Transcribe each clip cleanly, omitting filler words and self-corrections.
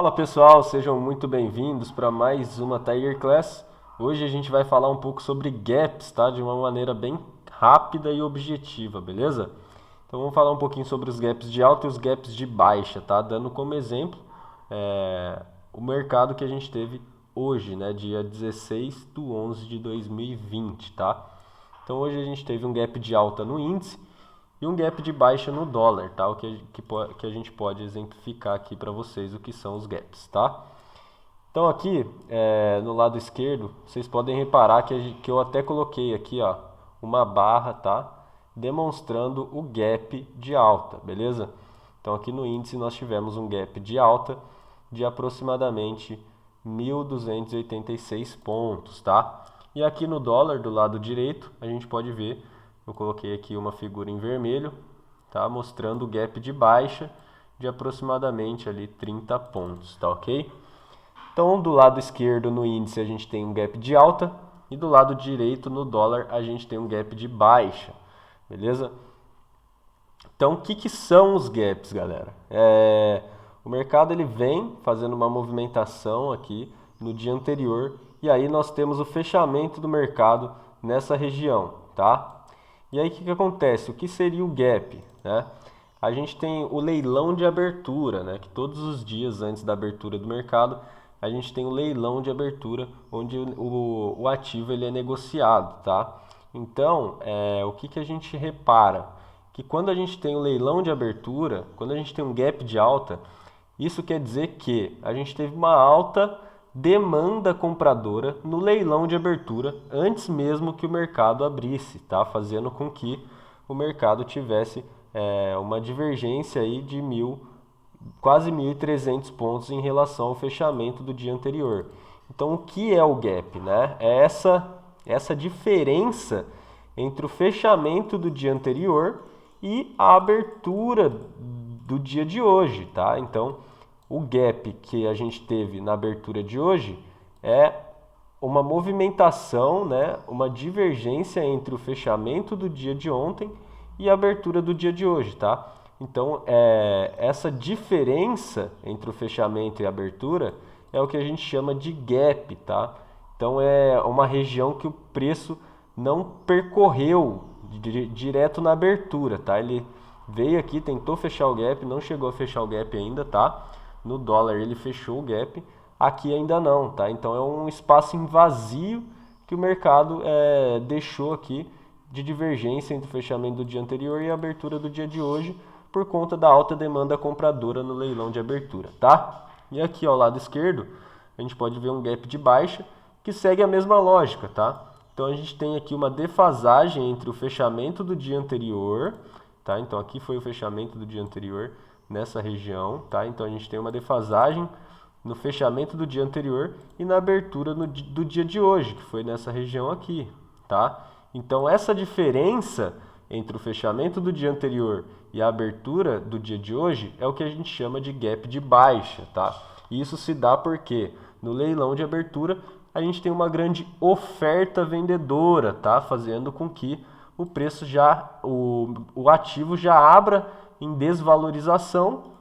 Fala pessoal, sejam muito bem-vindos para mais uma Tiger Class. Hoje a gente vai falar um pouco sobre gaps, tá? De uma maneira bem rápida e objetiva, beleza? Então vamos falar um pouquinho sobre os gaps de alta e os gaps de baixa, tá? Dando como exemplo o mercado que a gente teve hoje, né? Dia 16/11/2020, tá? Então hoje a gente teve um gap de alta no índice e um gap de baixa no dólar, tá? Que a gente pode exemplificar aqui para vocês o que são os gaps, tá? Então aqui no lado esquerdo, vocês podem reparar que eu até coloquei aqui, ó, uma barra, tá? Demonstrando o gap de alta, beleza? Então aqui no índice nós tivemos um gap de alta de aproximadamente 1.286 pontos, tá? E aqui no dólar, do lado direito, a gente pode ver, eu coloquei aqui uma figura em vermelho, tá? Mostrando o gap de baixa de aproximadamente ali 30 pontos, tá ok? Então, do lado esquerdo no índice a gente tem um gap de alta e do lado direito no dólar a gente tem um gap de baixa, beleza? Então, o que são os gaps, galera? O mercado ele vem fazendo uma movimentação aqui no dia anterior e aí nós temos o fechamento do mercado nessa região, tá? E aí o que acontece? O que seria o gap, né? A gente tem o leilão de abertura, né? Que todos os dias antes da abertura do mercado a gente tem o leilão de abertura onde o ativo ele é negociado, tá? Então, o que a gente repara? Que quando a gente tem o leilão de abertura, quando a gente tem um gap de alta, isso quer dizer que a gente teve uma alta demanda compradora no leilão de abertura antes mesmo que o mercado abrisse, tá? Fazendo com que o mercado tivesse uma divergência aí de quase 1.300 pontos em relação ao fechamento do dia anterior. Então, o que é o gap, né? É essa diferença entre o fechamento do dia anterior e a abertura do dia de hoje, tá? Então, o gap que a gente teve na abertura de hoje é uma movimentação, né? Uma divergência entre o fechamento do dia de ontem e a abertura do dia de hoje, tá? Então, essa diferença entre o fechamento e a abertura é o que a gente chama de gap, tá? Então, é uma região que o preço não percorreu direto na abertura, tá? Ele veio aqui, tentou fechar o gap, não chegou a fechar o gap ainda, tá? No dólar ele fechou o gap, aqui ainda não, tá? Então, é um espaço em vazio que o mercado deixou aqui de divergência entre o fechamento do dia anterior e a abertura do dia de hoje, por conta da alta demanda compradora no leilão de abertura, tá? E aqui ao lado esquerdo, a gente pode ver um gap de baixa que segue a mesma lógica, tá? Então a gente tem aqui uma defasagem entre o fechamento do dia anterior, tá? Então aqui foi o fechamento do dia anterior nessa região, tá? Então a gente tem uma defasagem no fechamento do dia anterior e na abertura do dia de hoje, que foi nessa região aqui, tá? Então essa diferença entre o fechamento do dia anterior e a abertura do dia de hoje é o que a gente chama de gap de baixa, tá? E isso se dá porque no leilão de abertura a gente tem uma grande oferta vendedora, tá? Fazendo com que o preço o ativo já abra em desvalorização,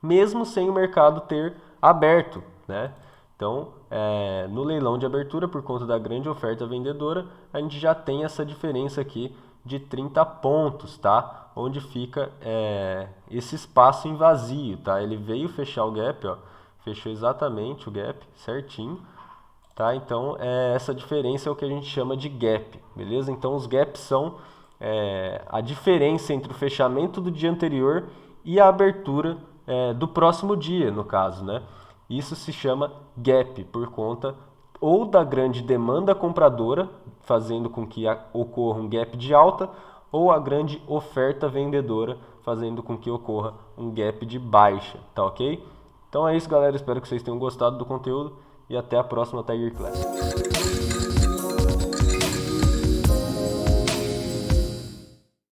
mesmo sem o mercado ter aberto, né? Então, no leilão de abertura, por conta da grande oferta vendedora, a gente já tem essa diferença aqui de 30 pontos, tá? Onde fica esse espaço em vazio, tá? Ele veio fechar o gap, ó, fechou exatamente o gap, certinho, tá? Então, essa diferença é o que a gente chama de gap, beleza? Então, os gaps são a diferença entre o fechamento do dia anterior e a abertura do próximo dia, no caso, né? Isso se chama gap, por conta ou da grande demanda compradora, fazendo com que ocorra um gap de alta, ou a grande oferta vendedora, fazendo com que ocorra um gap de baixa, tá ok? Então é isso, galera, espero que vocês tenham gostado do conteúdo e até a próxima Tiger Class.